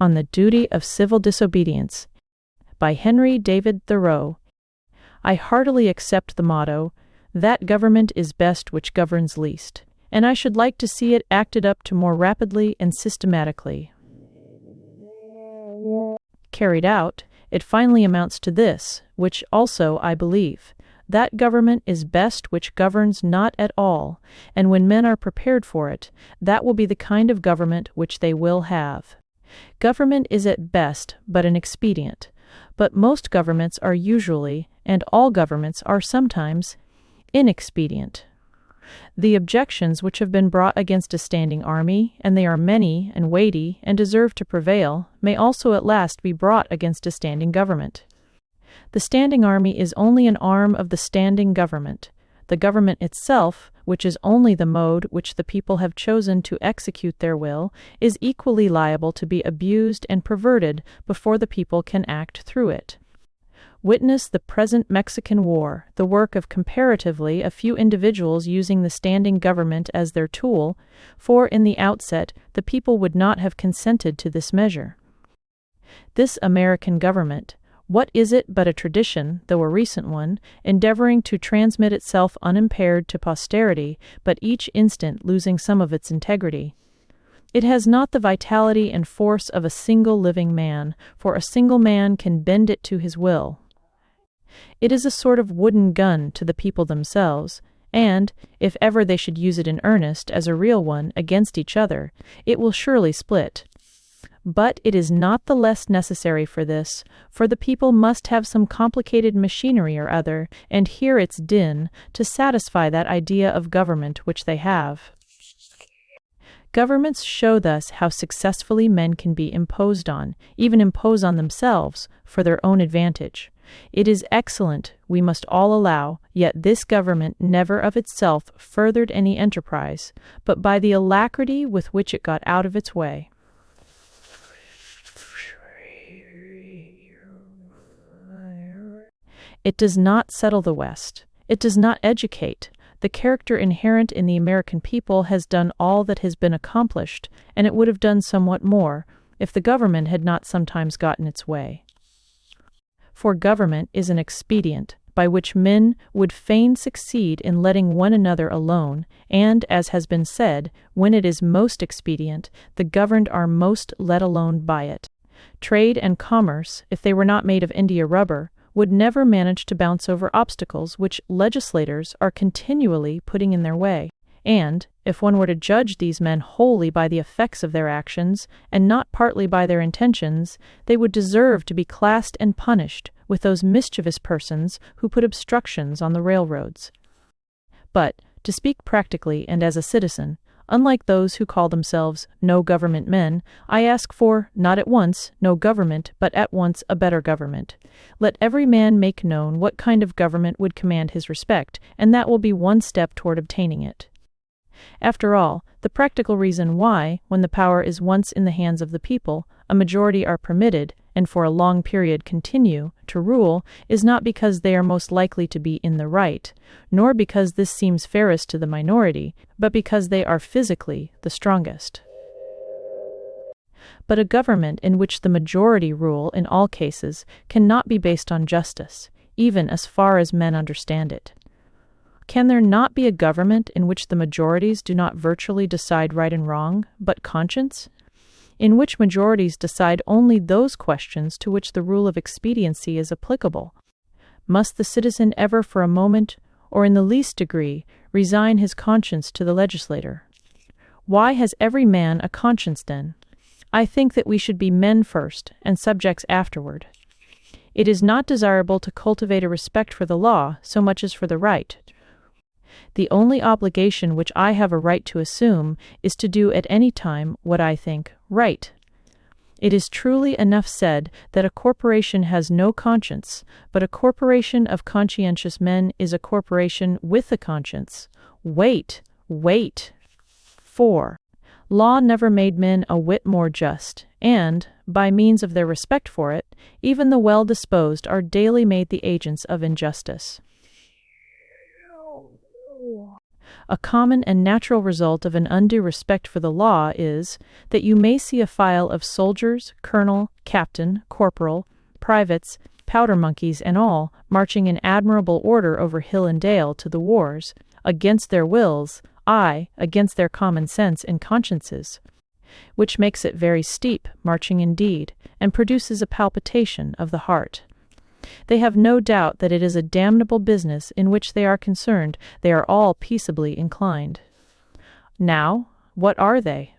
on the Duty of Civil Disobedience by Henry David Thoreau. I heartily accept the motto, "That government is best which governs least," and I should like to see it acted up to more rapidly and systematically. Carried out, it finally amounts to this, which also I believe: that government is best which governs not at all, and when men are prepared for it, that will be the kind of government which they will have. Government is at best but an expedient, but most governments are usually, and all governments are sometimes, inexpedient. The objections which have been brought against a standing army, and they are many and weighty and deserve to prevail, may also at last be brought against a standing government. The standing army is only an arm of the standing government. The government itself, which is only the mode which the people have chosen to execute their will, is equally liable to be abused and perverted before the people can act through it. Witness the present Mexican War, the work of comparatively a few individuals using the standing government as their tool, for in the outset the people would not have consented to this measure. This American government, what is it but a tradition, though a recent one, endeavoring to transmit itself unimpaired to posterity, but each instant losing some of its integrity? It has not the vitality and force of a single living man, for a single man can bend it to his will. It is a sort of wooden gun to the people themselves, and, if ever they should use it in earnest as a real one against each other, it will surely split. But it is not the less necessary for this, for the people must have some complicated machinery or other, and hear its din, to satisfy that idea of government which they have. Governments show thus how successfully men can be imposed on, even impose on themselves, for their own advantage. It is excellent, we must all allow, yet this government never of itself furthered any enterprise, but by the alacrity with which it got out of its way. It does not settle the West. It does not educate. The character inherent in the American people has done all that has been accomplished, and it would have done somewhat more, if the government had not sometimes gotten its way. For government is an expedient, by which men would fain succeed in letting one another alone, and, as has been said, when it is most expedient, the governed are most let alone by it. Trade and commerce, if they were not made of India rubber, would never manage to bounce over obstacles which legislators are continually putting in their way, and, if one were to judge these men wholly by the effects of their actions, and not partly by their intentions, they would deserve to be classed and punished with those mischievous persons who put obstructions on the railroads. But, to speak practically and as a citizen, unlike those who call themselves no-government men, I ask for, not at once, no government, but at once a better government. Let every man make known what kind of government would command his respect, and that will be one step toward obtaining it. After all, the practical reason why, when the power is once in the hands of the people, a majority are permitted, and for a long period continue, to rule, is not because they are most likely to be in the right, nor because this seems fairest to the minority, but because they are physically the strongest. But a government in which the majority rule in all cases cannot be based on justice, even as far as men understand it. Can there not be a government in which the majorities do not virtually decide right and wrong, but conscience? In which majorities decide only those questions to which the rule of expediency is applicable? Must the citizen ever for a moment, or in the least degree, resign his conscience to the legislator? Why has every man a conscience then? I think that we should be men first, and subjects afterward. It is not desirable to cultivate a respect for the law so much as for the right. The only obligation which I have a right to assume is to do at any time what I think right. It is truly enough said that a corporation has no conscience, but a corporation of conscientious men is a corporation with a conscience. Wait. 4. Law never made men a whit more just, and, by means of their respect for it, even the well-disposed are daily made the agents of injustice. A common and natural result of an undue respect for the law is that you may see a file of soldiers, colonel, captain, corporal, privates, powder monkeys, and all marching in admirable order over hill and dale to the wars, against their wills, aye, against their common sense and consciences, which makes it very steep marching indeed, and produces a palpitation of the heart. They have no doubt that it is a damnable business in which they are concerned. They are all peaceably inclined. Now, what are they?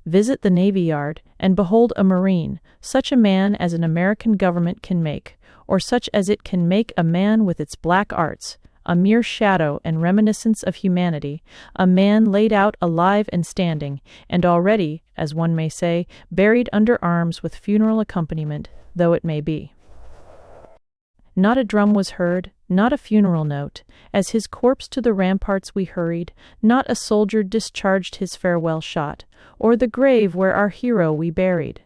Visit the Navy Yard, and behold a Marine, such a man as an American government can make, or such as it can make a man with its black arts, a mere shadow and reminiscence of humanity, a man laid out alive and standing, and already, as one may say, buried under arms with funeral accompaniment, though it may be. Not a drum was heard, not a funeral note, as his corpse to the ramparts we hurried, not a soldier discharged his farewell shot, or the grave where our hero we buried.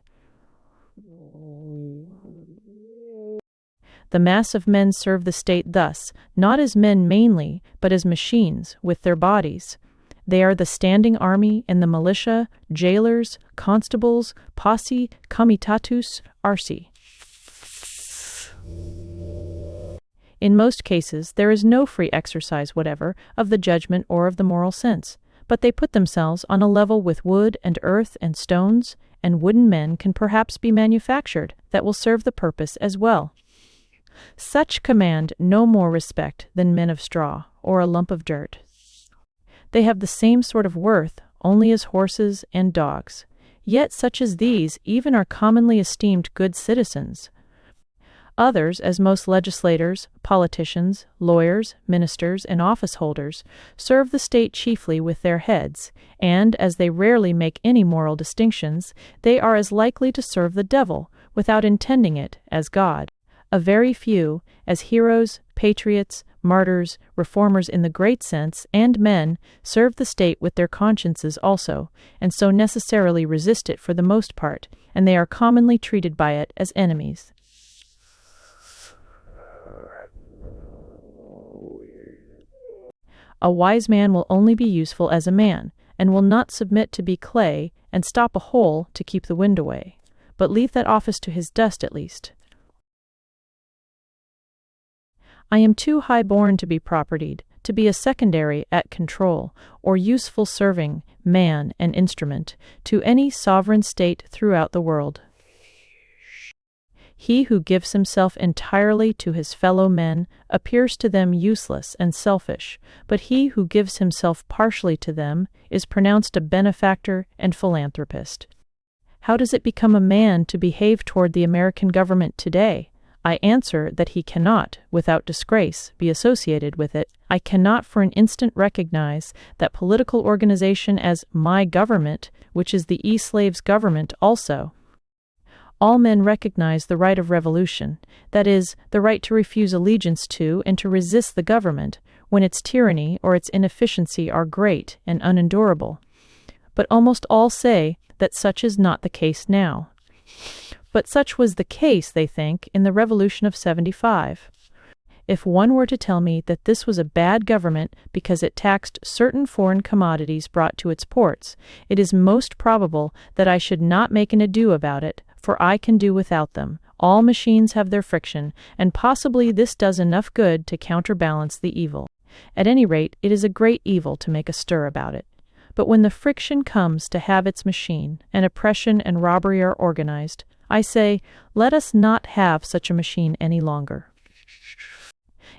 The mass of men serve the state thus, not as men mainly, but as machines, with their bodies. They are the standing army and the militia, jailers, constables, posse, comitatus, arsi. In most cases, there is no free exercise whatever of the judgment or of the moral sense, but they put themselves on a level with wood and earth and stones, and wooden men can perhaps be manufactured that will serve the purpose as well. Such command no more respect than men of straw or a lump of dirt. They have the same sort of worth only as horses and dogs, yet such as these even are commonly esteemed good citizens. Others, as most legislators, politicians, lawyers, ministers, and office holders, serve the state chiefly with their heads, and as they rarely make any moral distinctions, they are as likely to serve the devil, without intending it, as God. A very few, as heroes, patriots, martyrs, reformers in the great sense, and men, serve the state with their consciences also, and so necessarily resist it for the most part, and they are commonly treated by it as enemies. A wise man will only be useful as a man, and will not submit to be clay and stop a hole to keep the wind away, but leave that office to his dust at least. I am too high-born to be propertied, to be a secondary at control, or useful serving, man and instrument, to any sovereign state throughout the world. He who gives himself entirely to his fellow men appears to them useless and selfish, but he who gives himself partially to them is pronounced a benefactor and philanthropist. How does it become a man to behave toward the American government today? I answer that he cannot, without disgrace, be associated with it. I cannot for an instant recognize that political organization as my government, which is the e-slave's government also. All men recognize the right of revolution, that is, the right to refuse allegiance to and to resist the government when its tyranny or its inefficiency are great and unendurable. But almost all say that such is not the case now. But such was the case, they think, in the Revolution of '75. If one were to tell me that this was a bad government because it taxed certain foreign commodities brought to its ports, it is most probable that I should not make an ado about it, for I can do without them. All machines have their friction, and possibly this does enough good to counterbalance the evil. At any rate, it is a great evil to make a stir about it. But when the friction comes to have its machine, and oppression and robbery are organized, I say, let us not have such a machine any longer.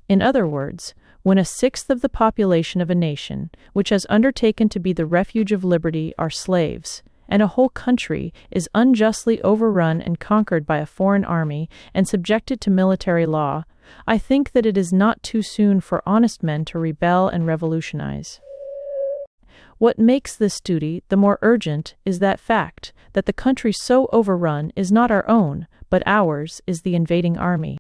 In other words, when a sixth of the population of a nation, which has undertaken to be the refuge of liberty, are slaves, and a whole country is unjustly overrun and conquered by a foreign army and subjected to military law, I think that it is not too soon for honest men to rebel and revolutionize. What makes this duty the more urgent is that fact that the country so overrun is not our own, but ours is the invading army.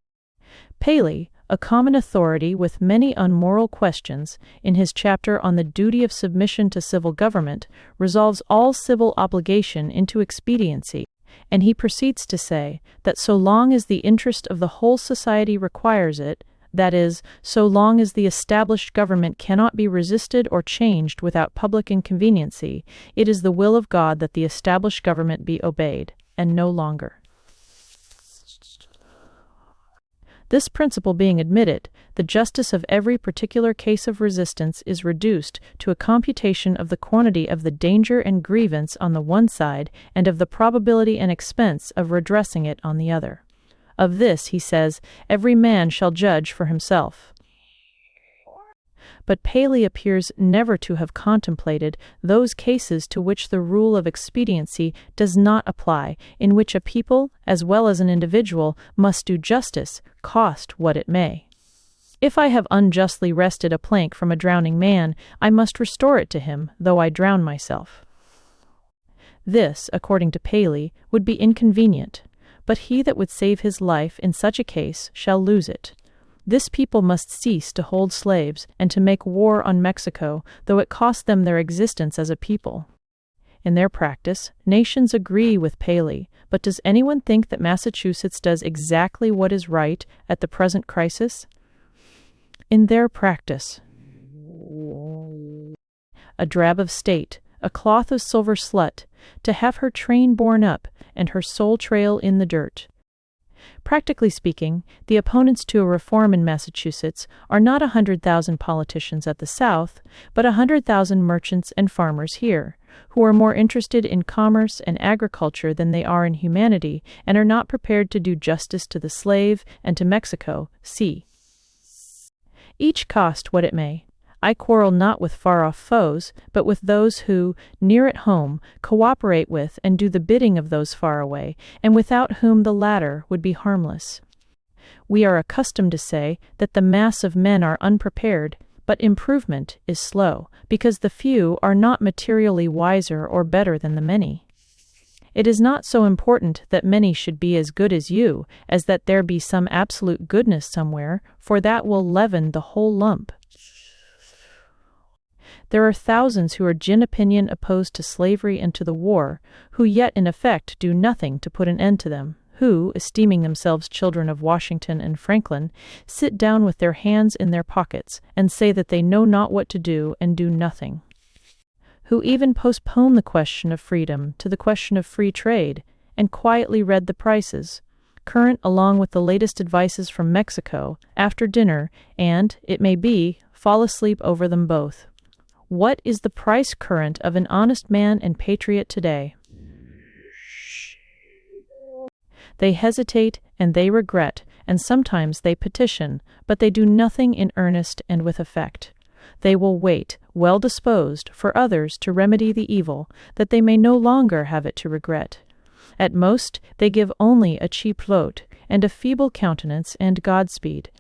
Paley, a common authority with many unmoral questions, in his chapter on the duty of submission to civil government, resolves all civil obligation into expediency, and he proceeds to say that so long as the interest of the whole society requires it, That is, so long as the established government cannot be resisted or changed without public inconveniency, it is the will of God that the established government be obeyed, and no longer. This principle being admitted, the justice of every particular case of resistance is reduced to a computation of the quantity of the danger and grievance on the one side, and of the probability and expense of redressing it on the other. Of this, he says, every man shall judge for himself. But Paley appears never to have contemplated those cases to which the rule of expediency does not apply, in which a people, as well as an individual, must do justice, cost what it may. If I have unjustly wrested a plank from a drowning man, I must restore it to him, though I drown myself. This, according to Paley, would be inconvenient, but he that would save his life in such a case shall lose it. This people must cease to hold slaves and to make war on Mexico, though it cost them their existence as a people. In their practice, nations agree with Paley, but does anyone think that Massachusetts does exactly what is right at the present crisis? In their practice, a drab of state, a cloth of silver slut, to have her train borne up, and her soul trail in the dirt. Practically speaking, the opponents to a reform in Massachusetts are not 100,000 politicians at the South, but 100,000 merchants and farmers here, who are more interested in commerce and agriculture than they are in humanity, and are not prepared to do justice to the slave and to Mexico. See. Each cost what it may. I quarrel not with far-off foes, but with those who, near at home, cooperate with and do the bidding of those far away, and without whom the latter would be harmless. We are accustomed to say that the mass of men are unprepared, but improvement is slow, because the few are not materially wiser or better than the many. It is not so important that many should be as good as you, as that there be some absolute goodness somewhere, for that will leaven the whole lump. There are thousands who are gin opinion opposed to slavery and to the war, who yet in effect do nothing to put an end to them, who, esteeming themselves children of Washington and Franklin, sit down with their hands in their pockets, and say that they know not what to do and do nothing, who even postpone the question of freedom to the question of free trade, and quietly read the prices, current along with the latest advices from Mexico, after dinner, and, it may be, fall asleep over them both. What is the price current of an honest man and patriot today? They hesitate, and they regret, and sometimes they petition, but they do nothing in earnest and with effect. They will wait, well disposed, for others to remedy the evil, that they may no longer have it to regret. At most, they give only a cheap vote, and a feeble countenance and Godspeed,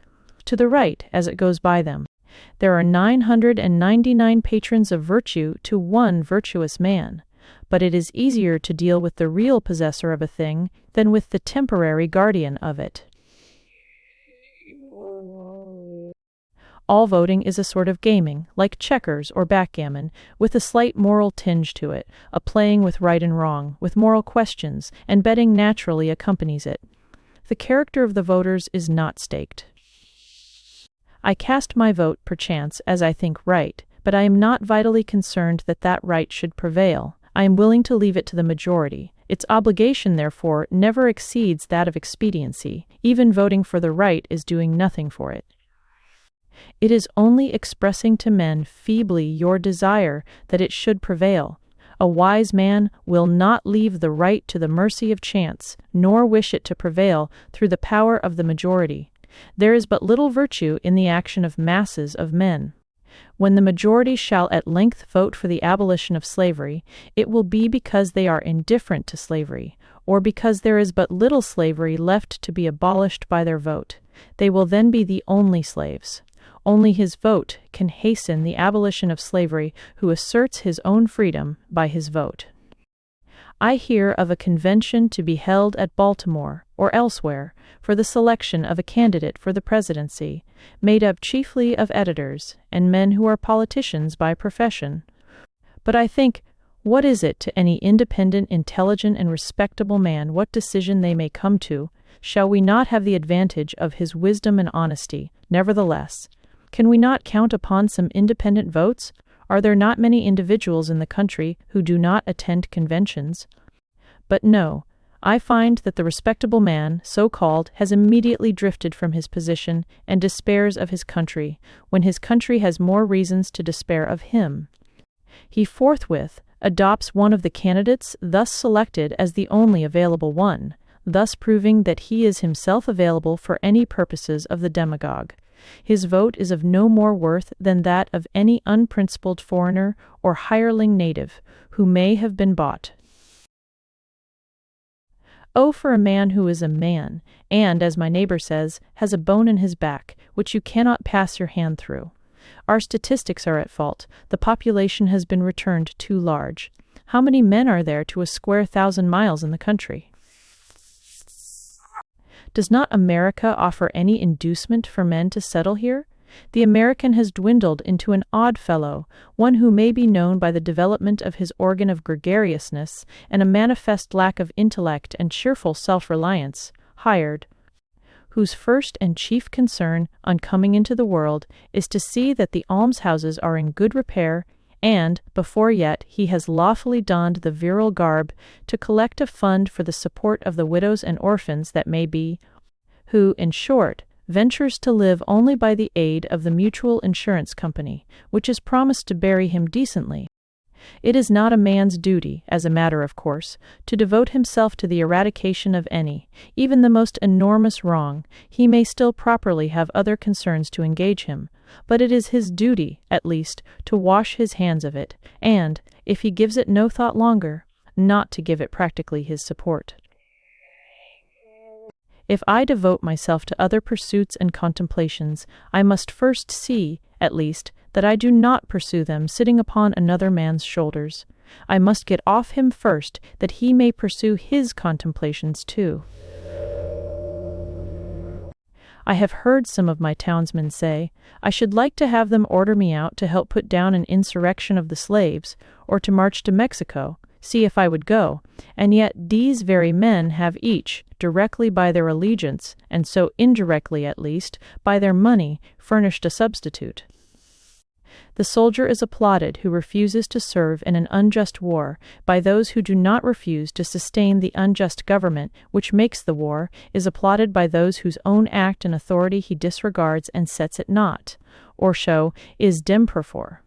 to the right as it goes by them. There are 999 patrons of virtue to one virtuous man, but it is easier to deal with the real possessor of a thing than with the temporary guardian of it. All voting is a sort of gaming, like checkers or backgammon, with a slight moral tinge to it, a playing with right and wrong, with moral questions, and betting naturally accompanies it. The character of the voters is not staked. I cast my vote, perchance, as I think right, but I am not vitally concerned that that right should prevail. I am willing to leave it to the majority. Its obligation, therefore, never exceeds that of expediency. Even voting for the right is doing nothing for it. It is only expressing to men feebly your desire that it should prevail. A wise man will not leave the right to the mercy of chance, nor wish it to prevail through the power of the majority. There is but little virtue in the action of masses of men. When the majority shall at length vote for the abolition of slavery, it will be because they are indifferent to slavery, or because there is but little slavery left to be abolished by their vote. They will then be the only slaves. Only his vote can hasten the abolition of slavery who asserts his own freedom by his vote. I hear of a convention to be held at Baltimore, or elsewhere, for the selection of a candidate for the presidency, made up chiefly of editors and men who are politicians by profession. But I think, what is it to any independent, intelligent, and respectable man what decision they may come to? Shall we not have the advantage of his wisdom and honesty, nevertheless? Can we not count upon some independent votes? Are there not many individuals in the country who do not attend conventions? But no, I find that the respectable man, so called, has immediately drifted from his position and despairs of his country, when his country has more reasons to despair of him. He forthwith adopts one of the candidates thus selected as the only available one, thus proving that he is himself available for any purposes of the demagogue. His vote is of no more worth than that of any unprincipled foreigner or hireling native who may have been bought. Oh, for a man who is a man, and, as my neighbor says, has a bone in his back, which you cannot pass your hand through. Our statistics are at fault. The population has been returned too large. How many men are there to a square 1,000 miles in the country? Does not America offer any inducement for men to settle here? The American has dwindled into an odd fellow, one who may be known by the development of his organ of gregariousness and a manifest lack of intellect and cheerful self-reliance, hired, whose first and chief concern on coming into the world is to see that the almshouses are in good repair, and, before yet he has lawfully donned the virile garb, to collect a fund for the support of the widows and orphans that may be, who, in short, ventures to live only by the aid of the mutual insurance company, which is promised to bury him decently. It is not a man's duty, as a matter of course, to devote himself to the eradication of any, even the most enormous wrong. He may still properly have other concerns to engage him, but it is his duty, at least, to wash his hands of it, and, if he gives it no thought longer, not to give it practically his support. If I devote myself to other pursuits and contemplations, I must first see, at least, that I do not pursue them sitting upon another man's shoulders. I must get off him first, that he may pursue his contemplations too. I have heard some of my townsmen say, I should like to have them order me out to help put down an insurrection of the slaves, or to march to Mexico, see if I would go, and yet these very men have each, directly by their allegiance, and so indirectly at least, by their money, furnished a substitute. The soldier is applauded who refuses to serve in an unjust war by those who do not refuse to sustain the unjust government which makes the war, is applauded by those whose own act and authority he disregards and sets at naught, or show is demperfor.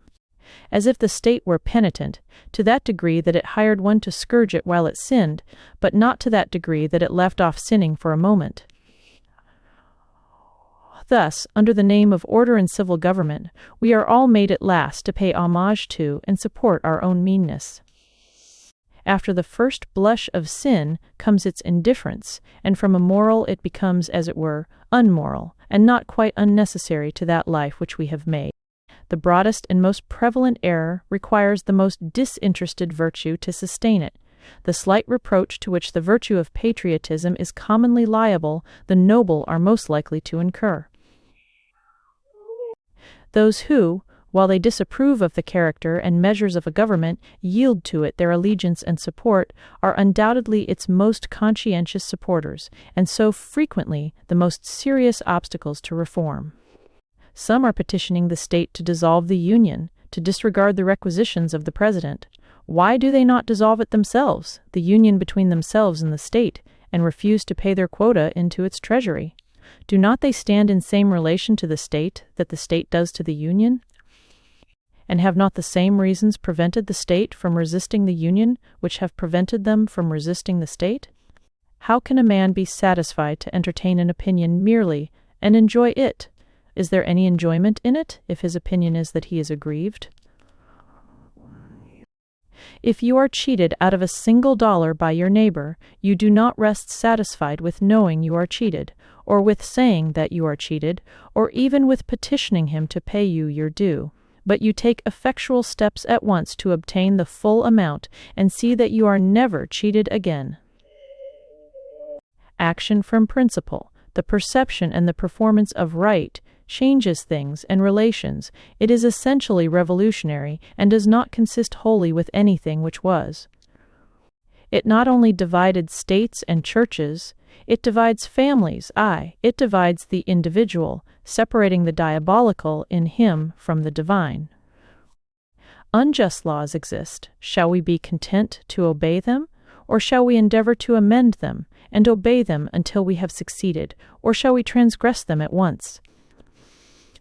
As if the state were penitent, to that degree that it hired one to scourge it while it sinned, but not to that degree that it left off sinning for a moment. Thus, under the name of order and civil government, we are all made at last to pay homage to and support our own meanness. After the first blush of sin comes its indifference, and from immoral it becomes, as it were, unmoral, and not quite unnecessary to that life which we have made. The broadest and most prevalent error requires the most disinterested virtue to sustain it. The slight reproach to which the virtue of patriotism is commonly liable, the noble are most likely to incur. Those who, while they disapprove of the character and measures of a government, yield to it their allegiance and support, are undoubtedly its most conscientious supporters, and so frequently the most serious obstacles to reform. Some are petitioning the state to dissolve the Union, to disregard the requisitions of the President. Why do they not dissolve it themselves, the union between themselves and the state, and refuse to pay their quota into its treasury? Do not they stand in same relation to the state that the state does to the Union? And have not the same reasons prevented the state from resisting the Union which have prevented them from resisting the state? How can a man be satisfied to entertain an opinion merely, and enjoy it? Is there any enjoyment in it, if his opinion is that he is aggrieved? If you are cheated out of a single dollar by your neighbor, you do not rest satisfied with knowing you are cheated, or with saying that you are cheated, or even with petitioning him to pay you your due, but you take effectual steps at once to obtain the full amount, and see that you are never cheated again. Action from principle, the perception and the performance of right, changes things and relations. It is essentially revolutionary, and does not consist wholly with anything which was. It not only divided states and churches, It divides families, aye, it divides the individual, separating the diabolical in him from the divine. Unjust laws exist. Shall we be content to obey them? Or shall we endeavor to amend them, and obey them until we have succeeded? Or shall we transgress them at once?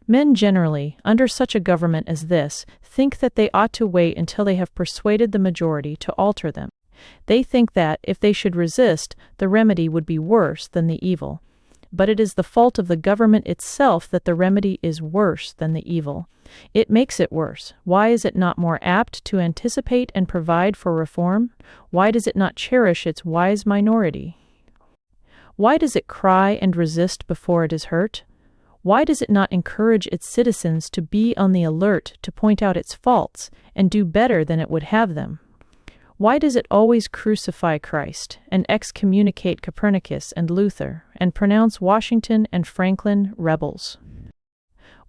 Men generally, under such a government as this, think that they ought to wait until they have persuaded the majority to alter them. They think that, if they should resist, the remedy would be worse than the evil. But it is the fault of the government itself that the remedy is worse than the evil. It makes it worse. Why is it not more apt to anticipate and provide for reform? Why does it not cherish its wise minority? Why does it cry and resist before it is hurt? Why does it not encourage its citizens to be on the alert to point out its faults and do better than it would have them? Why does it always crucify Christ and excommunicate Copernicus and Luther and pronounce Washington and Franklin rebels?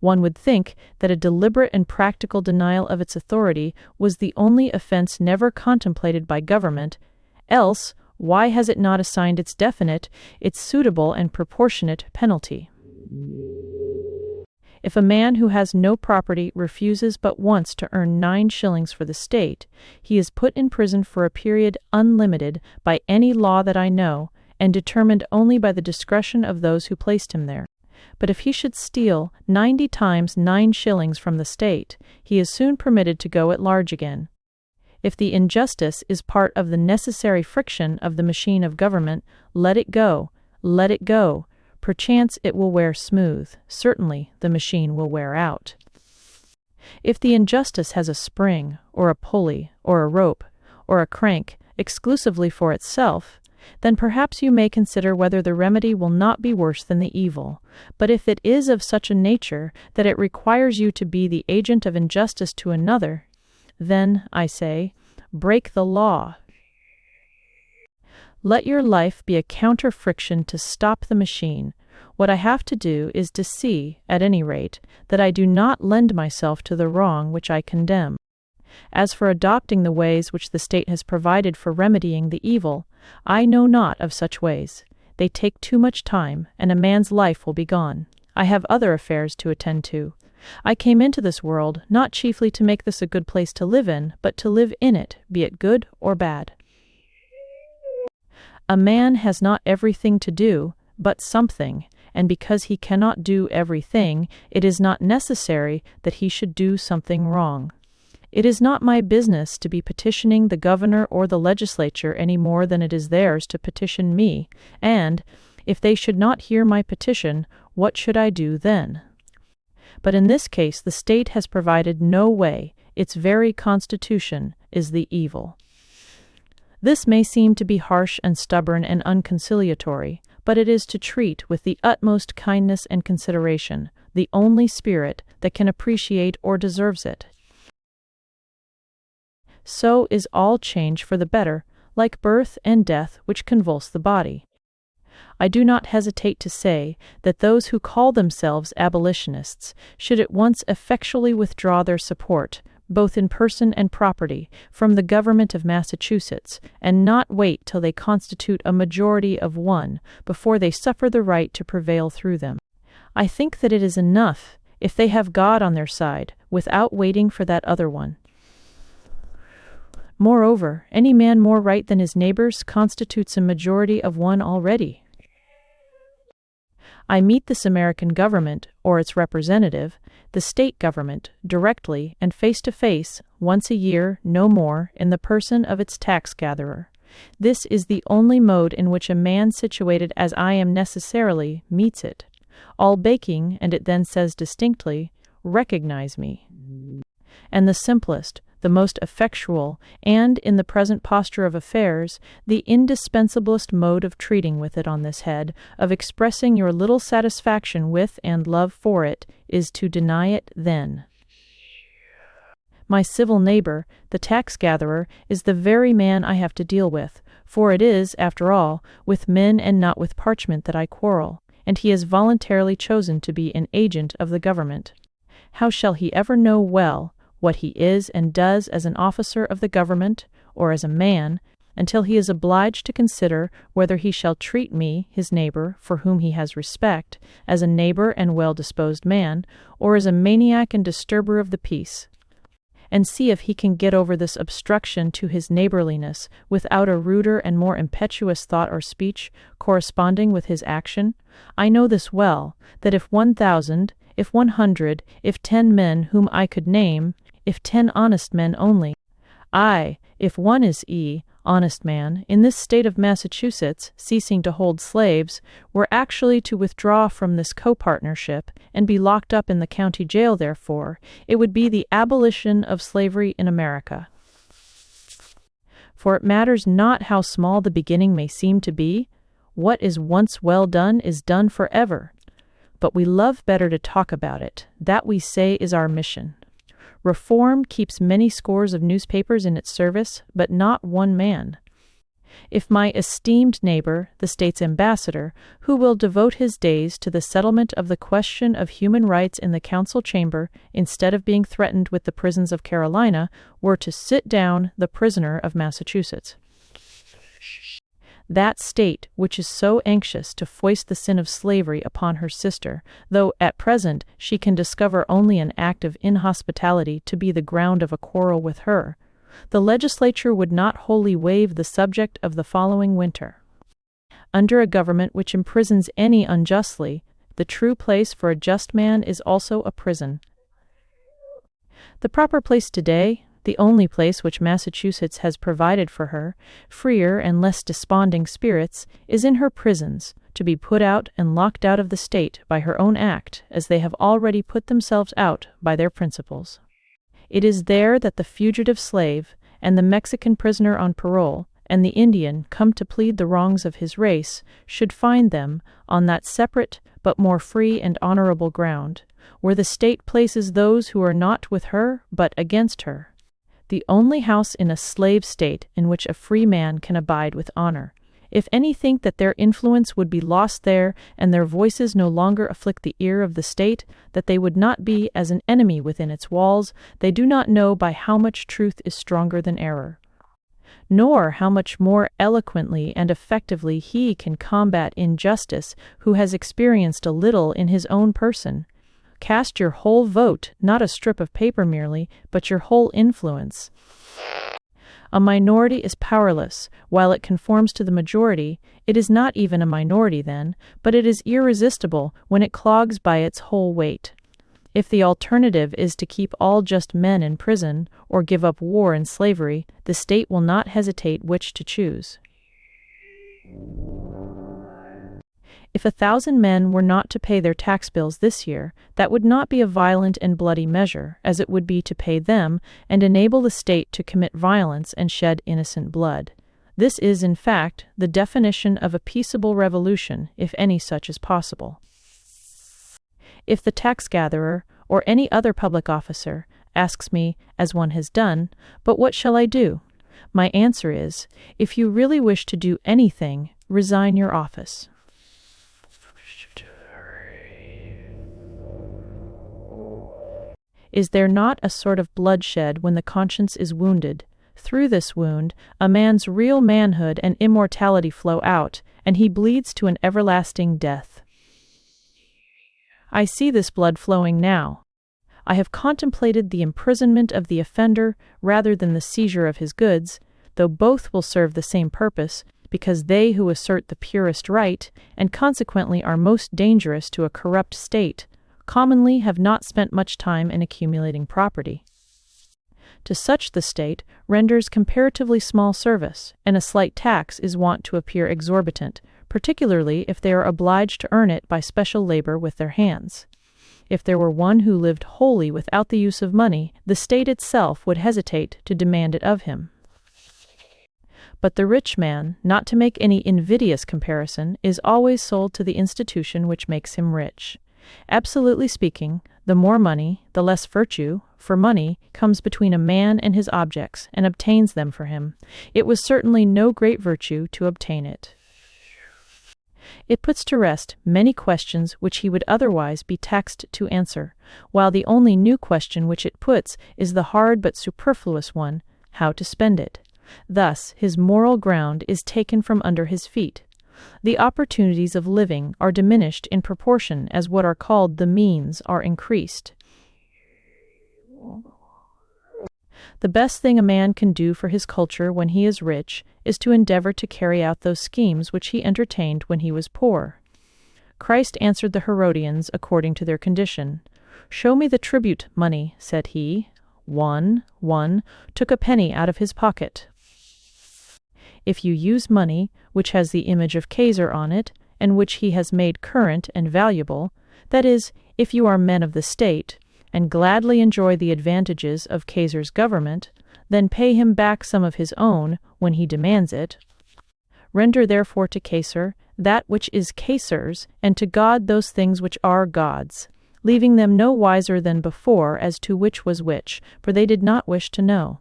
One would think that a deliberate and practical denial of its authority was the only offense never contemplated by government. Else, why has it not assigned its definite, its suitable and proportionate penalty? If a man who has no property refuses but once to earn 9 shillings for the state, he is put in prison for a period unlimited by any law that I know, and determined only by the discretion of those who placed him there. But if he should steal 90 times 9 shillings from the state, he is soon permitted to go at large again. If the injustice is part of the necessary friction of the machine of government, let it go, let it go. Perchance it will wear smooth. Certainly the machine will wear out. If the injustice has a spring, or a pulley, or a rope, or a crank exclusively for itself, then perhaps you may consider whether the remedy will not be worse than the evil. But if it is of such a nature that it requires you to be the agent of injustice to another, then, I say, break the law. Let your life be a counter-friction to stop the machine. What I have to do is to see, at any rate, that I do not lend myself to the wrong which I condemn. As for adopting the ways which the state has provided for remedying the evil, I know not of such ways. They take too much time, and a man's life will be gone. I have other affairs to attend to. I came into this world not chiefly to make this a good place to live in, but to live in it, be it good or bad. A man has not everything to do, but something, and because he cannot do everything, it is not necessary that he should do something wrong. It is not my business to be petitioning the governor or the legislature any more than it is theirs to petition me, and, if they should not hear my petition, what should I do then? But in this case the state has provided no way. Its very constitution is the evil. This may seem to be harsh and stubborn and unconciliatory, but it is to treat with the utmost kindness and consideration the only spirit that can appreciate or deserves it. So is all change for the better, like birth and death which convulse the body. I do not hesitate to say that those who call themselves abolitionists should at once effectually withdraw their support, both in person and property, from the government of Massachusetts, and not wait till they constitute a majority of one before they suffer the right to prevail through them. I think that it is enough if they have God on their side, without waiting for that other one. Moreover, any man more right than his neighbors constitutes a majority of one already. I meet this American government, or its representative, the state government, directly and face-to-face, once a year, no more, in the person of its tax-gatherer. This is the only mode in which a man situated as I am necessarily meets it. All baking, and it then says distinctly, "Recognize me." And the simplest, the most effectual, and, in the present posture of affairs, the indispensablest mode of treating with it on this head, of expressing your little satisfaction with and love for it, is to deny it then. My civil neighbor, the tax-gatherer, is the very man I have to deal with, for it is, after all, with men and not with parchment that I quarrel, and he has voluntarily chosen to be an agent of the government. How shall he ever know well what he is and does as an officer of the government, or as a man, until he is obliged to consider whether he shall treat me, his neighbor, for whom he has respect, as a neighbor and well-disposed man, or as a maniac and disturber of the peace, and see if he can get over this obstruction to his neighborliness without a ruder and more impetuous thought or speech corresponding with his action. I know this well, that if 1,000, if 100, if 10 men whom I could name, if 10 honest men only, aye, if one is honest man, in this state of Massachusetts, ceasing to hold slaves, were actually to withdraw from this co-partnership, and be locked up in the county jail therefore, it would be the abolition of slavery in America. For it matters not how small the beginning may seem to be, what is once well done is done forever. But we love better to talk about it. That, we say, is our mission. Reform keeps many scores of newspapers in its service, but not one man. If my esteemed neighbor, the state's ambassador, who will devote his days to the settlement of the question of human rights in the council chamber, instead of being threatened with the prisons of Carolina, were to sit down the prisoner of Massachusetts, that state which is so anxious to foist the sin of slavery upon her sister, though at present she can discover only an act of inhospitality to be the ground of a quarrel with her, the legislature would not wholly waive the subject of the following winter. Under a government which imprisons any unjustly, the true place for a just man is also a prison. The proper place today, the only place which Massachusetts has provided for her, freer and less desponding spirits, is in her prisons, to be put out and locked out of the state by her own act, as they have already put themselves out by their principles. It is there that the fugitive slave, and the Mexican prisoner on parole, and the Indian come to plead the wrongs of his race, should find them, on that separate but more free and honorable ground, where the state places those who are not with her but against her. The only house in a slave state in which a free man can abide with honor. If any think that their influence would be lost there, and their voices no longer afflict the ear of the state, that they would not be as an enemy within its walls, they do not know by how much truth is stronger than error, nor how much more eloquently and effectively he can combat injustice who has experienced a little in his own person. Cast your whole vote, not a strip of paper merely, but your whole influence. A minority is powerless, while it conforms to the majority. It is not even a minority then, but it is irresistible when it clogs by its whole weight. If the alternative is to keep all just men in prison, or give up war and slavery, the state will not hesitate which to choose. If 1,000 men were not to pay their tax bills this year, that would not be a violent and bloody measure, as it would be to pay them and enable the state to commit violence and shed innocent blood. This is, in fact, the definition of a peaceable revolution, if any such is possible. If the tax-gatherer, or any other public officer, asks me, as one has done, "But what shall I do?" my answer is, if you really wish to do anything, resign your office. Is there not a sort of bloodshed when the conscience is wounded? Through this wound, a man's real manhood and immortality flow out, and he bleeds to an everlasting death. I see this blood flowing now. I have contemplated the imprisonment of the offender rather than the seizure of his goods, though both will serve the same purpose, because they who assert the purest right, and consequently are most dangerous to a corrupt state, commonly have not spent much time in accumulating property. To such the state renders comparatively small service, and a slight tax is wont to appear exorbitant, particularly if they are obliged to earn it by special labor with their hands. If there were one who lived wholly without the use of money, the state itself would hesitate to demand it of him. But the rich man, not to make any invidious comparison, is always sold to the institution which makes him rich. Absolutely speaking, the more money, the less virtue, for money, comes between a man and his objects, and obtains them for him. It was certainly no great virtue to obtain it. It puts to rest many questions which he would otherwise be taxed to answer, while the only new question which it puts is the hard but superfluous one, how to spend it. Thus, his moral ground is taken from under his feet. The opportunities of living are diminished in proportion as what are called the means are increased. The best thing a man can do for his culture when he is rich is to endeavor to carry out those schemes which he entertained when he was poor. Christ answered the Herodians according to their condition. "Show me the tribute money," said he. One took a penny out of his pocket. If you use money which has the image of Caesar on it, and which he has made current and valuable, that is, if you are men of the state, and gladly enjoy the advantages of Caesar's government, then pay him back some of his own when he demands it. Render therefore to Caesar that which is Caesar's, and to God those things which are God's, leaving them no wiser than before as to which was which, for they did not wish to know.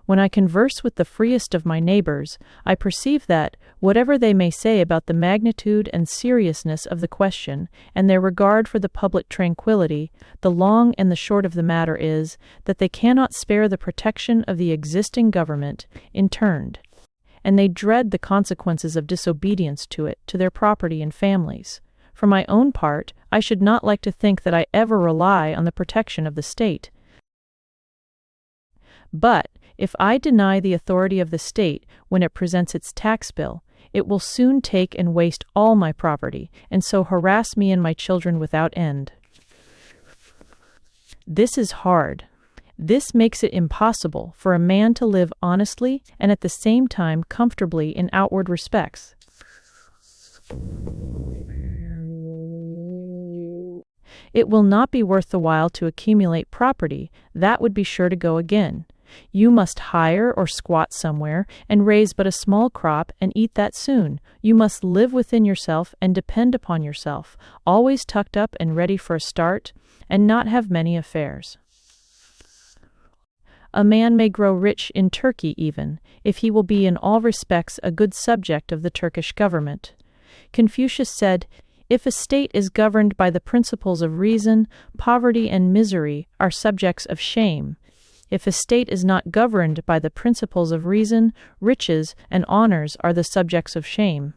When I converse with the freest of my neighbors, I perceive that, whatever they may say about the magnitude and seriousness of the question, and their regard for the public tranquillity, the long and the short of the matter is, that they cannot spare the protection of the existing government in turn, and they dread the consequences of disobedience to it, to their property and families. For my own part, I should not like to think that I ever rely on the protection of the state. But if I deny the authority of the state when it presents its tax bill, it will soon take and waste all my property, and so harass me and my children without end. This is hard. This makes it impossible for a man to live honestly and at the same time comfortably in outward respects. It will not be worth the while to accumulate property, that would be sure to go again. You must hire or squat somewhere and raise but a small crop and eat that soon. You must live within yourself and depend upon yourself, always tucked up and ready for a start, and not have many affairs. A man may grow rich in Turkey even, if he will be in all respects a good subject of the Turkish government. Confucius said, "If a state is governed by the principles of reason, poverty and misery are subjects of shame. If a state is not governed by the principles of reason, riches and honors are the subjects of shame."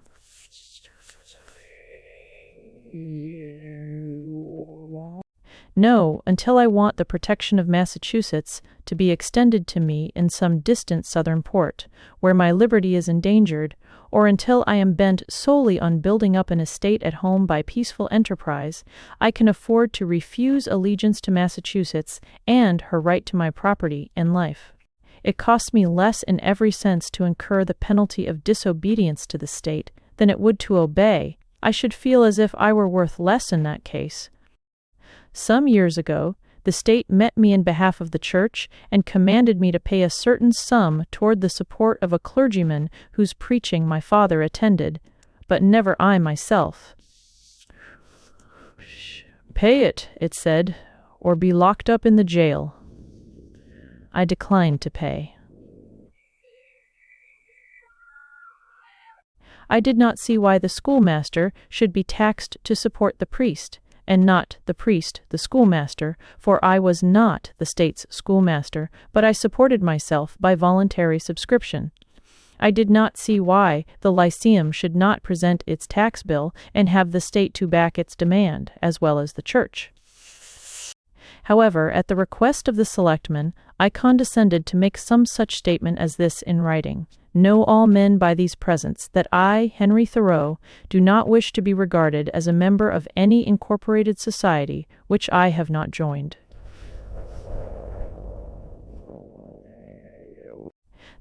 No, until I want the protection of Massachusetts to be extended to me in some distant southern port, where my liberty is endangered, or until I am bent solely on building up an estate at home by peaceful enterprise, I can afford to refuse allegiance to Massachusetts and her right to my property and life. It costs me less in every sense to incur the penalty of disobedience to the state than it would to obey. I should feel as if I were worth less in that case. Some years ago, the state met me in behalf of the church and commanded me to pay a certain sum toward the support of a clergyman whose preaching my father attended, but never I myself. "Pay it," it said, "or be locked up in the jail." I declined to pay. I did not see why the schoolmaster should be taxed to support the priest, and not the priest the schoolmaster, for I was not the state's schoolmaster, but I supported myself by voluntary subscription. I did not see why the Lyceum should not present its tax bill and have the state to back its demand, as well as the church. However, at the request of the selectmen, I condescended to make some such statement as this in writing. Know all men by these presents that I, Henry Thoreau, do not wish to be regarded as a member of any incorporated society which I have not joined.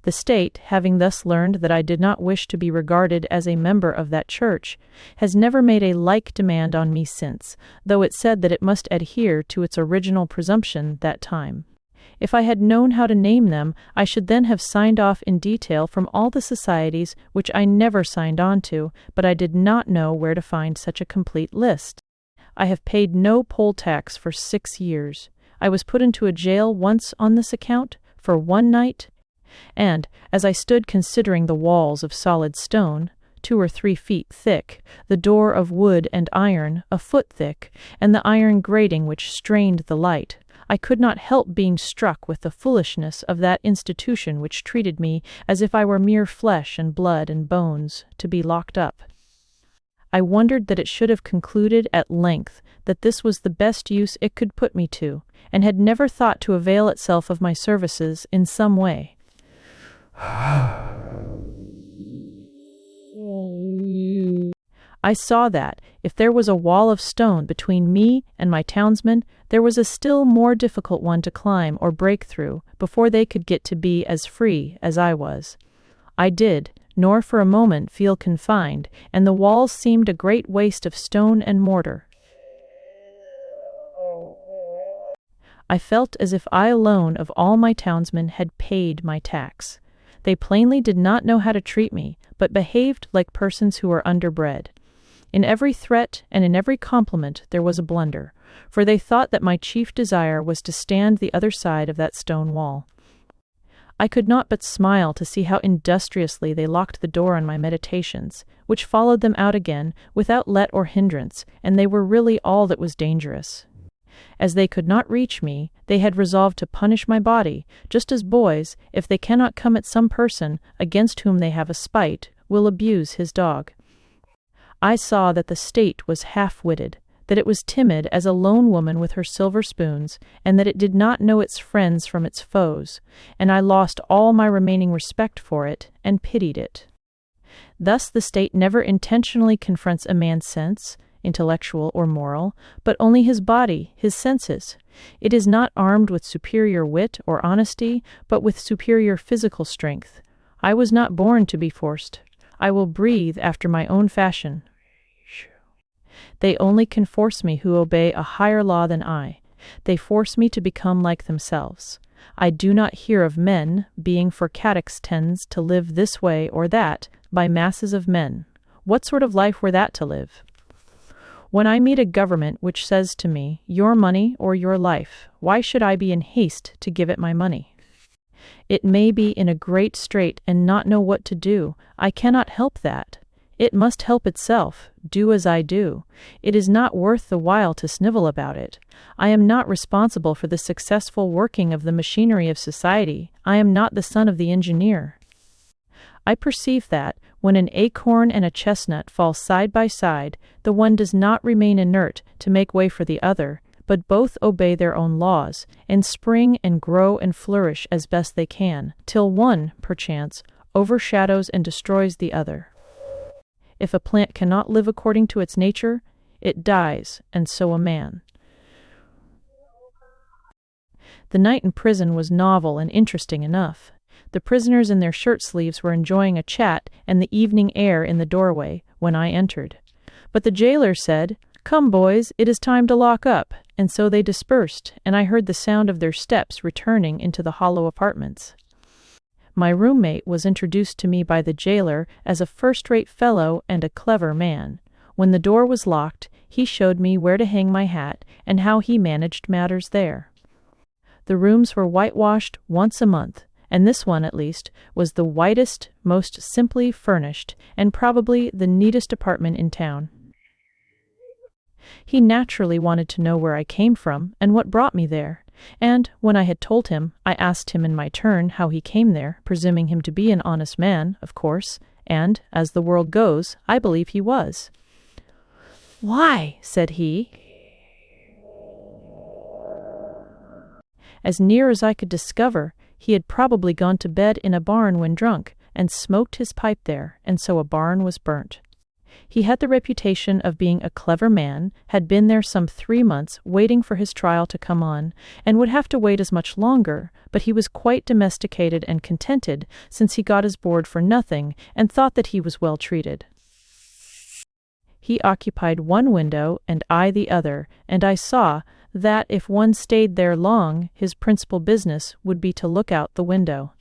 The state, having thus learned that I did not wish to be regarded as a member of that church, has never made a like demand on me since, though it said that it must adhere to its original presumption that time. If I had known how to name them, I should then have signed off in detail from all the societies which I never signed on to, but I did not know where to find such a complete list. I have paid no poll tax for 6 years. I was put into a jail once on this account, for one night, and, as I stood considering the walls of solid stone, 2 or 3 feet thick, the door of wood and iron, a foot thick, and the iron grating which strained the light, I could not help being struck with the foolishness of that institution which treated me as if I were mere flesh and blood and bones, to be locked up. I wondered that it should have concluded at length that this was the best use it could put me to, and had never thought to avail itself of my services in some way. I saw that, if there was a wall of stone between me and my townsmen, there was a still more difficult one to climb or break through before they could get to be as free as I was. I did, nor for a moment feel confined, and the walls seemed a great waste of stone and mortar. I felt as if I alone of all my townsmen had paid my tax. They plainly did not know how to treat me, but behaved like persons who were underbred. In every threat and in every compliment there was a blunder, for they thought that my chief desire was to stand the other side of that stone wall. I could not but smile to see how industriously they locked the door on my meditations, which followed them out again without let or hindrance, and they were really all that was dangerous. As they could not reach me, they had resolved to punish my body, just as boys, if they cannot come at some person against whom they have a spite, will abuse his dog. I saw that the state was half-witted, that it was timid as a lone woman with her silver spoons, and that it did not know its friends from its foes, and I lost all my remaining respect for it, and pitied it. Thus the state never intentionally confronts a man's sense, intellectual or moral, but only his body, his senses. It is not armed with superior wit or honesty, but with superior physical strength. I was not born to be forced. I will breathe after my own fashion. They only can force me who obey a higher law than I. They force me to become like themselves. I do not hear of men being for catex tends to live this way or that by masses of men. What sort of life were that to live? When I meet a government which says to me, your money or your life, why should I be in haste to give it my money? It may be in a great strait and not know what to do. I cannot help that. It must help itself, do as I do. It is not worth the while to snivel about it. I am not responsible for the successful working of the machinery of society. I am not the son of the engineer. I perceive that, when an acorn and a chestnut fall side by side, the one does not remain inert to make way for the other, but both obey their own laws, and spring and grow and flourish as best they can, till one, perchance, overshadows and destroys the other. If a plant cannot live according to its nature, it dies, and so a man. The night in prison was novel and interesting enough. The prisoners in their shirt-sleeves were enjoying a chat and the evening air in the doorway when I entered. But the jailer said, "Come, boys, it is time to lock up," and so they dispersed, and I heard the sound of their steps returning into the hollow apartments. My roommate was introduced to me by the jailer as a first-rate fellow and a clever man. When the door was locked, he showed me where to hang my hat and how he managed matters there. The rooms were whitewashed once a month, and this one, at least, was the whitest, most simply furnished, and probably the neatest apartment in town. He naturally wanted to know where I came from and what brought me there, and, when I had told him, I asked him in my turn how he came there, presuming him to be an honest man, of course, and, as the world goes, I believe he was. "Why," said he, as near as I could discover, he had probably gone to bed in a barn when drunk, and smoked his pipe there, and so a barn was burnt. He had the reputation of being a clever man, had been there some 3 months waiting for his trial to come on, and would have to wait as much longer, but he was quite domesticated and contented, since he got his board for nothing, and thought that he was well treated. He occupied one window, and I the other, and I saw that if one stayed there long, his principal business would be to look out the window.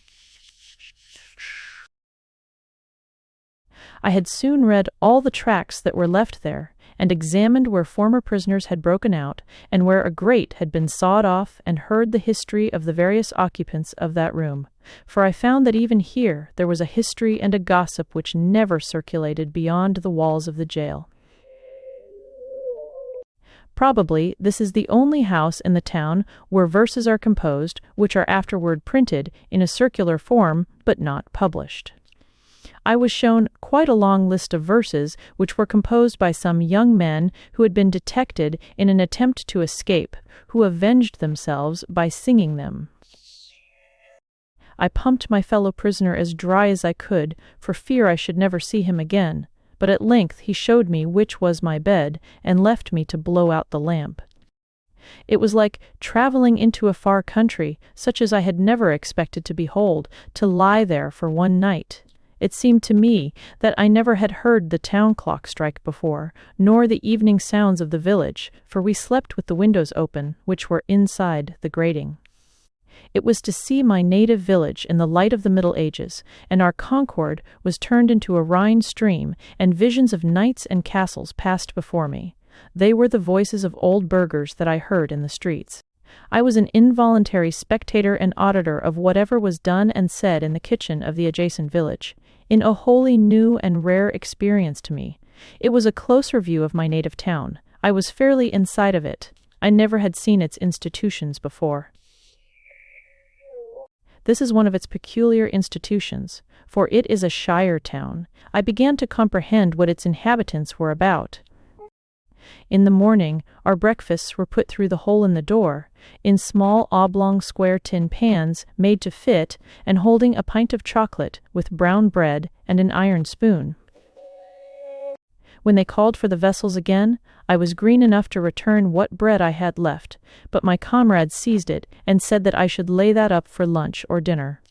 I had soon read all the tracts that were left there, and examined where former prisoners had broken out, and where a grate had been sawed off, and heard the history of the various occupants of that room, for I found that even here there was a history and a gossip which never circulated beyond the walls of the jail. Probably this is the only house in the town where verses are composed, which are afterward printed in a circular form, but not published. I was shown quite a long list of verses which were composed by some young men who had been detected in an attempt to escape, who avenged themselves by singing them. I pumped my fellow prisoner as dry as I could, for fear I should never see him again, but at length he showed me which was my bed, and left me to blow out the lamp. It was like traveling into a far country, such as I had never expected to behold, to lie there for one night. It seemed to me that I never had heard the town clock strike before, nor the evening sounds of the village, for we slept with the windows open, which were inside the grating. It was to see my native village in the light of the Middle Ages, and our Concord was turned into a Rhine stream, and visions of knights and castles passed before me. They were the voices of old burghers that I heard in the streets. I was an involuntary spectator and auditor of whatever was done and said in the kitchen of the adjacent village, in a wholly new and rare experience to me. It was a closer view of my native town. I was fairly inside of it. I never had seen its institutions before. This is one of its peculiar institutions, for it is a shire town. I began to comprehend what its inhabitants were about. In the morning, our breakfasts were put through the hole in the door, in small oblong square tin pans made to fit, and holding a pint of chocolate, with brown bread and an iron spoon. When they called for the vessels again, I was green enough to return what bread I had left, but my comrade seized it and said that I should lay that up for lunch or dinner.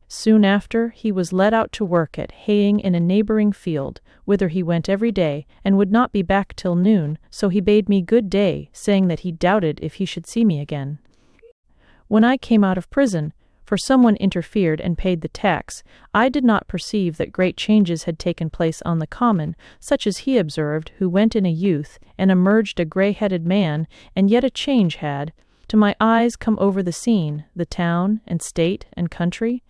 Soon after, he was let out to work at haying in a neighboring field, whither he went every day, and would not be back till noon, so he bade me good day, saying that he doubted if he should see me again. When I came out of prison, for someone interfered and paid the tax, I did not perceive that great changes had taken place on the common, such as he observed, who went in a youth, and emerged a grey-headed man, and yet a change had, to my eyes, come over the scene, the town, and state, and country,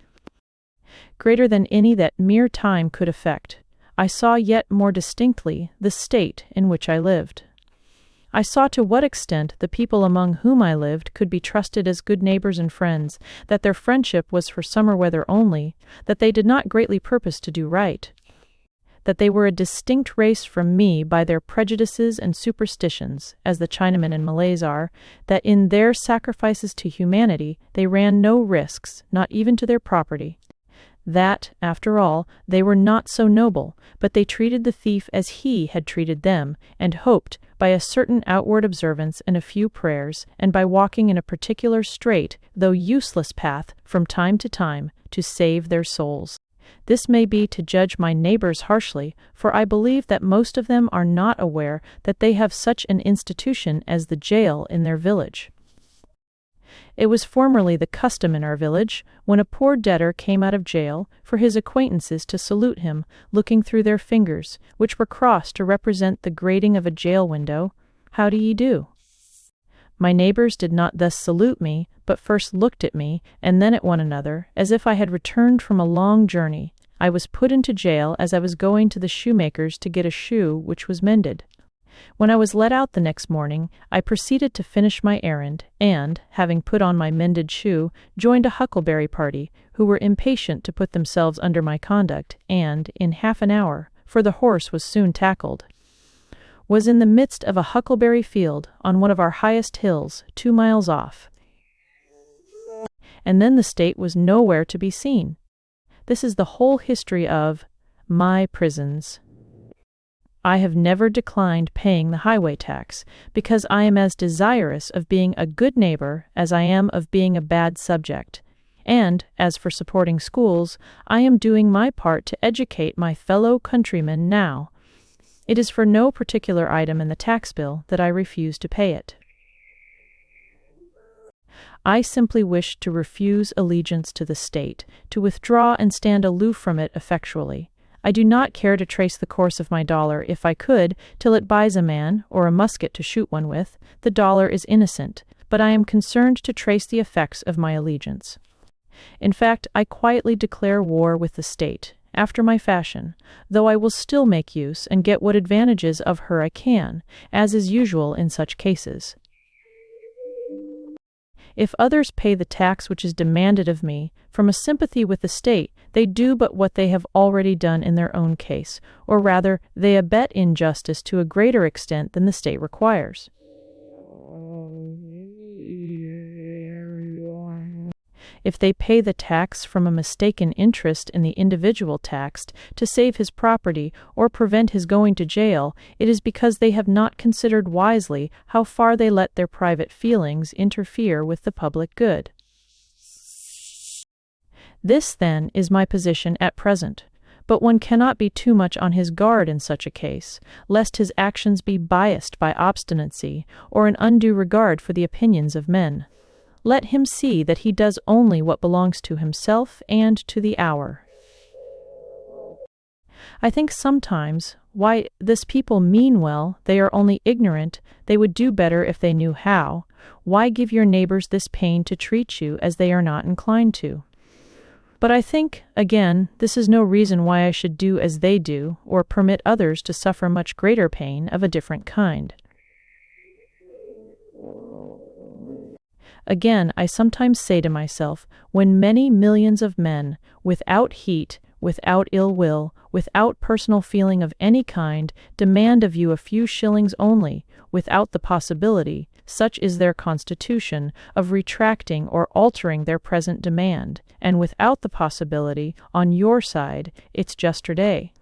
greater than any that mere time could effect. I saw yet more distinctly the state in which I lived. I saw to what extent the people among whom I lived could be trusted as good neighbors and friends, that their friendship was for summer weather only, that they did not greatly purpose to do right, that they were a distinct race from me by their prejudices and superstitions, as the Chinamen and Malays are, that in their sacrifices to humanity they ran no risks, not even to their property, that, after all, they were not so noble, but they treated the thief as he had treated them, and hoped, by a certain outward observance and a few prayers, and by walking in a particular straight, though useless path, from time to time, to save their souls. This may be to judge my neighbors harshly, for I believe that most of them are not aware that they have such an institution as the jail in their village. It was formerly the custom in our village, when a poor debtor came out of jail, for his acquaintances to salute him, looking through their fingers, which were crossed to represent the grating of a jail window. How do ye do? My neighbors did not thus salute me, but first looked at me, and then at one another, as if I had returned from a long journey. I was put into jail as I was going to the shoemaker's to get a shoe which was mended. When I was let out the next morning, I proceeded to finish my errand, and, having put on my mended shoe, joined a huckleberry party, who were impatient to put themselves under my conduct, and, in half an hour, for the horse was soon tackled, was in the midst of a huckleberry field on one of our highest hills, 2 miles off. And then the state was nowhere to be seen. This is the whole history of my prisons. I have never declined paying the highway tax, because I am as desirous of being a good neighbor as I am of being a bad subject. And, as for supporting schools, I am doing my part to educate my fellow countrymen now. It is for no particular item in the tax bill that I refuse to pay it. I simply wish to refuse allegiance to the state, to withdraw and stand aloof from it effectually. I do not care to trace the course of my dollar, if I could, till it buys a man, or a musket to shoot one with. The dollar is innocent, but I am concerned to trace the effects of my allegiance. In fact, I quietly declare war with the state, after my fashion, though I will still make use and get what advantages of her I can, as is usual in such cases. If others pay the tax which is demanded of me, from a sympathy with the state, they do but what they have already done in their own case, or rather, they abet injustice to a greater extent than the state requires. If they pay the tax from a mistaken interest in the individual taxed to save his property or prevent his going to jail, it is because they have not considered wisely how far they let their private feelings interfere with the public good. This, then, is my position at present. But one cannot be too much on his guard in such a case, lest his actions be biased by obstinacy or an undue regard for the opinions of men. Let him see that he does only what belongs to himself and to the hour. I think sometimes, why, this people mean well, they are only ignorant, they would do better if they knew how. Why give your neighbors this pain to treat you as they are not inclined to? But I think, again, this is no reason why I should do as they do, or permit others to suffer much greater pain of a different kind. Again, I sometimes say to myself, when many millions of men, without heat, without ill will, without personal feeling of any kind, demand of you a few shillings only, without the possibility, such is their constitution, of retracting or altering their present demand, and without the possibility, on your side, it's yesterday,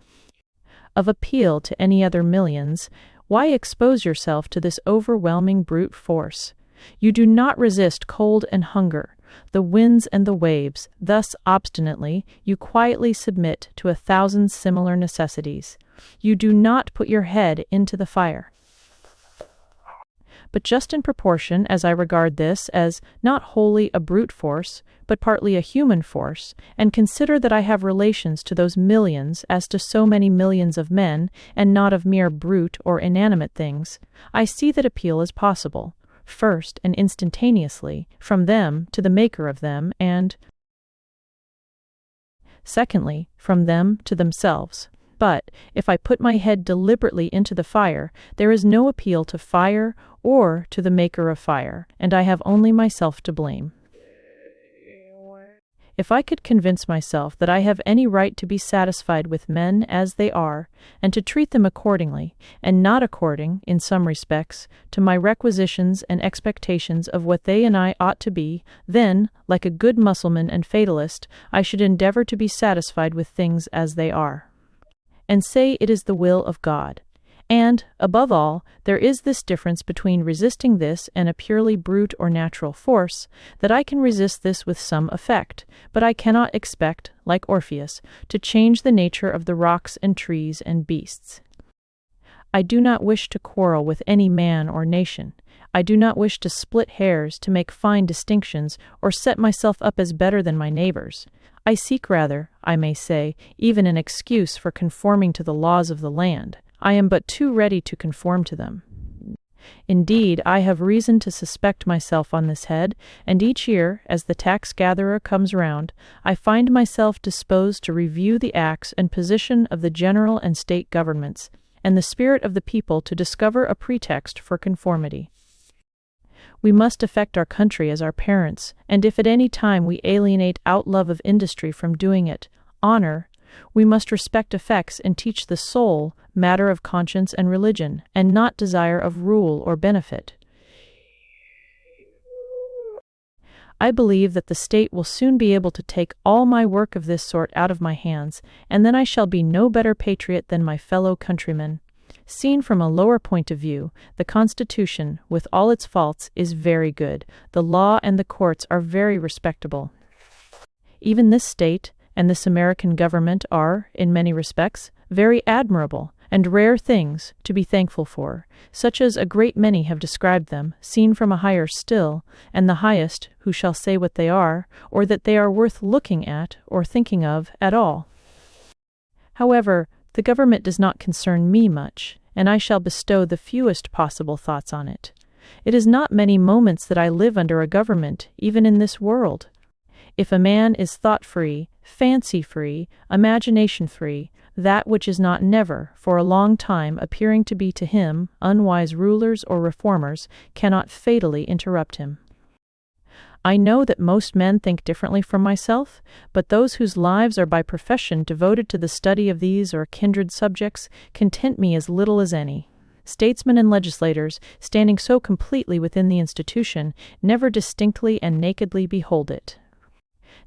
of appeal to any other millions, why expose yourself to this overwhelming brute force? You do not resist cold and hunger, the winds and the waves, thus obstinately you quietly submit to 1,000 similar necessities. You do not put your head into the fire. But just in proportion as I regard this as not wholly a brute force, but partly a human force, and consider that I have relations to those millions as to so many millions of men, and not of mere brute or inanimate things, I see that appeal is possible, first and instantaneously, from them to the maker of them, and secondly, from them to themselves. But, if I put my head deliberately into the fire, there is no appeal to fire or to the maker of fire, and I have only myself to blame. If I could convince myself that I have any right to be satisfied with men as they are, and to treat them accordingly, and not according, in some respects, to my requisitions and expectations of what they and I ought to be, then, like a good Mussulman and fatalist, I should endeavor to be satisfied with things as they are, and say it is the will of God. And, above all, there is this difference between resisting this and a purely brute or natural force, that I can resist this with some effect, but I cannot expect, like Orpheus, to change the nature of the rocks and trees and beasts. I do not wish to quarrel with any man or nation. I do not wish to split hairs, to make fine distinctions, or set myself up as better than my neighbors. I seek rather, I may say, even an excuse for conforming to the laws of the land. I am but too ready to conform to them. Indeed, I have reason to suspect myself on this head, and each year, as the tax-gatherer comes round, I find myself disposed to review the acts and position of the general and state governments, and the spirit of the people to discover a pretext for conformity. We must affect our country as our parents, and if at any time we alienate out love of industry from doing it, honor, we must respect effects and teach the soul matter of conscience and religion, and not desire of rule or benefit. I believe that the state will soon be able to take all my work of this sort out of my hands, and then I shall be no better patriot than my fellow countrymen. Seen from a lower point of view, the Constitution, with all its faults, is very good. The law and the courts are very respectable. Even this state and this American government are, in many respects, very admirable, and rare things to be thankful for, such as a great many have described them, seen from a higher still, and the highest, who shall say what they are, or that they are worth looking at or thinking of at all. However, the government does not concern me much, and I shall bestow the fewest possible thoughts on it. It is not many moments that I live under a government, even in this world. If a man is thought-free, fancy-free, imagination-free, that which is not never, for a long time appearing to be to him, unwise rulers or reformers, cannot fatally interrupt him. I know that most men think differently from myself, but those whose lives are by profession devoted to the study of these or kindred subjects content me as little as any. Statesmen and legislators, standing so completely within the institution, never distinctly and nakedly behold it.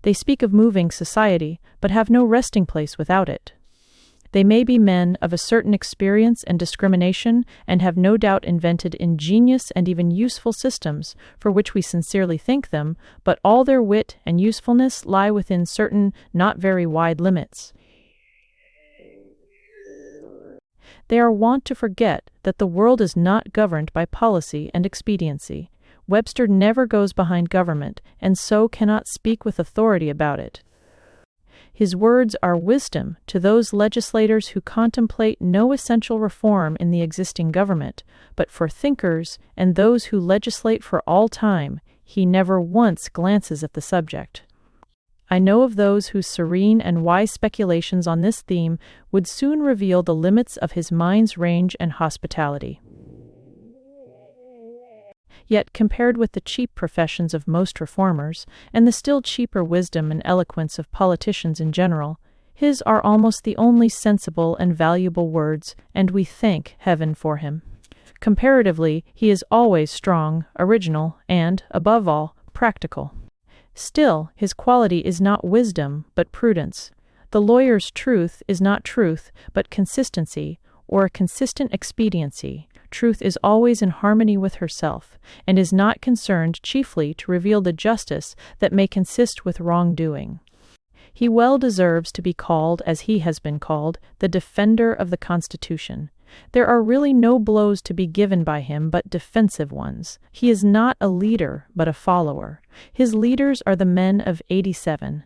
They speak of moving society, but have no resting place without it. They may be men of a certain experience and discrimination, and have no doubt invented ingenious and even useful systems, for which we sincerely thank them, but all their wit and usefulness lie within certain not very wide limits. They are wont to forget that the world is not governed by policy and expediency. Webster never goes behind government, and so cannot speak with authority about it. His words are wisdom to those legislators who contemplate no essential reform in the existing government, but for thinkers and those who legislate for all time, he never once glances at the subject. I know of those whose serene and wise speculations on this theme would soon reveal the limits of his mind's range and hospitality. Yet, compared with the cheap professions of most reformers, and the still cheaper wisdom and eloquence of politicians in general, his are almost the only sensible and valuable words, and we thank heaven for him. Comparatively, he is always strong, original, and, above all, practical. Still, his quality is not wisdom, but prudence. The lawyer's truth is not truth, but consistency, or a consistent expediency. Truth is always in harmony with herself, and is not concerned chiefly to reveal the justice that may consist with wrongdoing. He well deserves to be called, as he has been called, the defender of the Constitution. There are really no blows to be given by him but defensive ones. He is not a leader, but a follower. His leaders are the men of '87.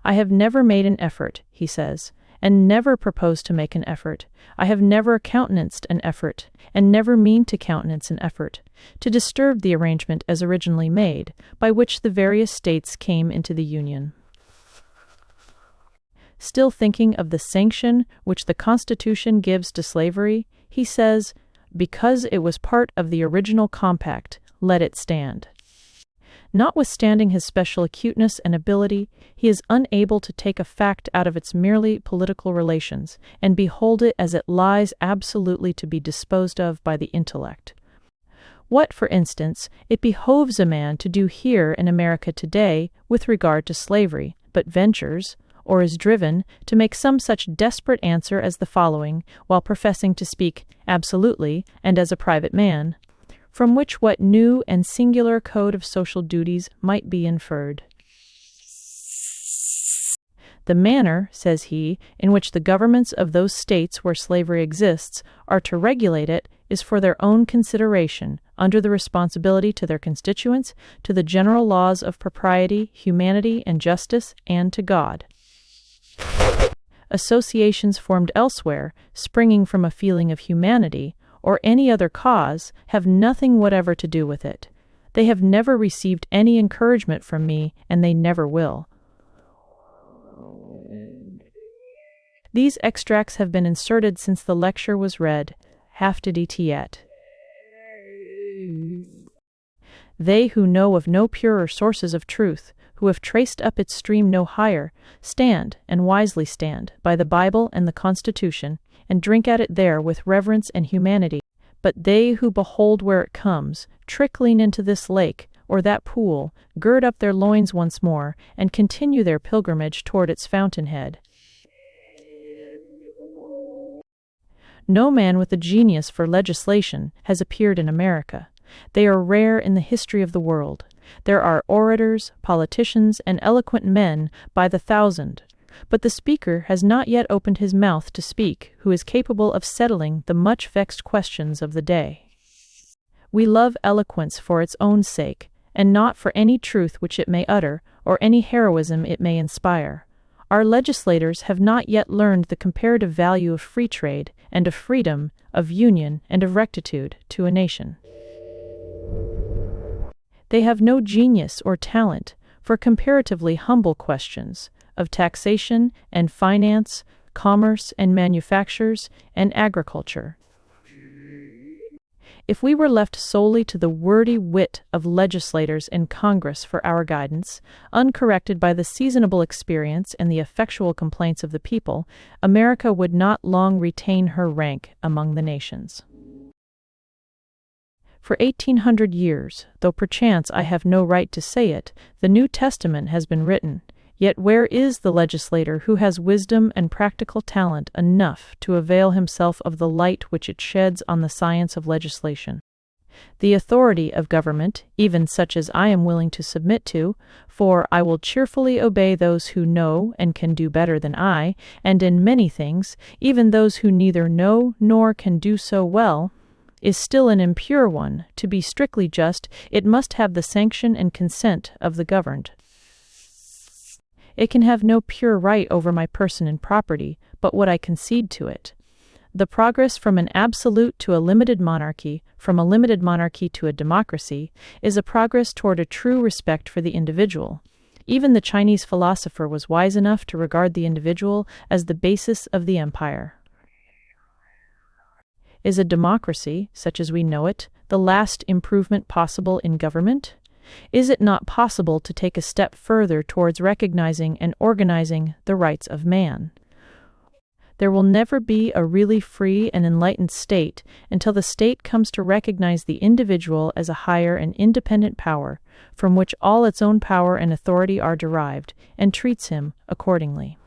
I have never made an effort, he says, and never propose to make an effort. I have never countenanced an effort, and never mean to countenance an effort, to disturb the arrangement as originally made, by which the various states came into the Union. Still thinking of the sanction which the Constitution gives to slavery, he says, "Because it was part of the original compact, let it stand." Notwithstanding his special acuteness and ability, he is unable to take a fact out of its merely political relations, and behold it as it lies absolutely to be disposed of by the intellect. What, for instance, it behoves a man to do here in America today with regard to slavery, but ventures, or is driven, to make some such desperate answer as the following, while professing to speak absolutely and as a private man, from which what new and singular code of social duties might be inferred. The manner, says he, in which the governments of those states where slavery exists are to regulate it is for their own consideration, under the responsibility to their constituents, to the general laws of propriety, humanity, and justice, and to God. Associations formed elsewhere, springing from a feeling of humanity, or any other cause, have nothing whatever to do with it. They have never received any encouragement from me, and they never will. These extracts have been inserted since the lecture was read. Hafted. They who know of no purer sources of truth, who have traced up its stream no higher, stand, and wisely stand, by the Bible and the Constitution, and drink at it there with reverence and humanity. But they who behold where it comes, trickling into this lake, or that pool, gird up their loins once more, and continue their pilgrimage toward its fountainhead. No man with a genius for legislation has appeared in America. They are rare in the history of the world. There are orators, politicians, and eloquent men by the thousand, but the speaker has not yet opened his mouth to speak who is capable of settling the much vexed questions of the day. We love eloquence for its own sake, and not for any truth which it may utter, or any heroism it may inspire. Our legislators have not yet learned the comparative value of free trade, and of freedom, of union, and of rectitude to a nation. They have no genius or talent, for comparatively humble questions of taxation and finance, commerce and manufactures, and agriculture. If we were left solely to the wordy wit of legislators in Congress for our guidance, uncorrected by the seasonable experience and the effectual complaints of the people, America would not long retain her rank among the nations. For 1800 years, though perchance I have no right to say it, the New Testament has been written. Yet where is the legislator who has wisdom and practical talent enough to avail himself of the light which it sheds on the science of legislation? The authority of government, even such as I am willing to submit to, for I will cheerfully obey those who know and can do better than I, and in many things, even those who neither know nor can do so well, is still an impure one. To be strictly just, it must have the sanction and consent of the governed. It can have no pure right over my person and property, but what I concede to it. The progress from an absolute to a limited monarchy, from a limited monarchy to a democracy, is a progress toward a true respect for the individual. Even the Chinese philosopher was wise enough to regard the individual as the basis of the empire. Is a democracy, such as we know it, the last improvement possible in government? Is it not possible to take a step further towards recognizing and organizing the rights of man? There will never be a really free and enlightened state until the state comes to recognize the individual as a higher and independent power, from which all its own power and authority are derived, and treats him accordingly.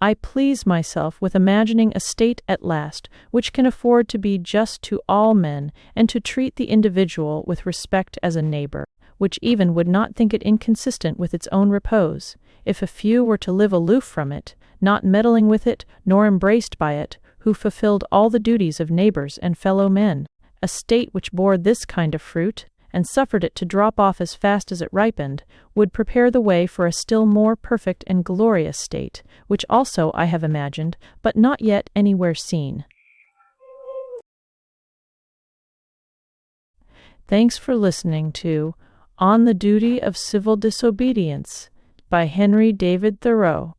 I please myself with imagining a state at last which can afford to be just to all men and to treat the individual with respect as a neighbor, which even would not think it inconsistent with its own repose, if a few were to live aloof from it, not meddling with it nor embraced by it, who fulfilled all the duties of neighbors and fellow men. A state which bore this kind of fruit, and suffered it to drop off as fast as it ripened, would prepare the way for a still more perfect and glorious state, which also I have imagined, but not yet anywhere seen. Thanks for listening to On the Duty of Civil Disobedience by Henry David Thoreau.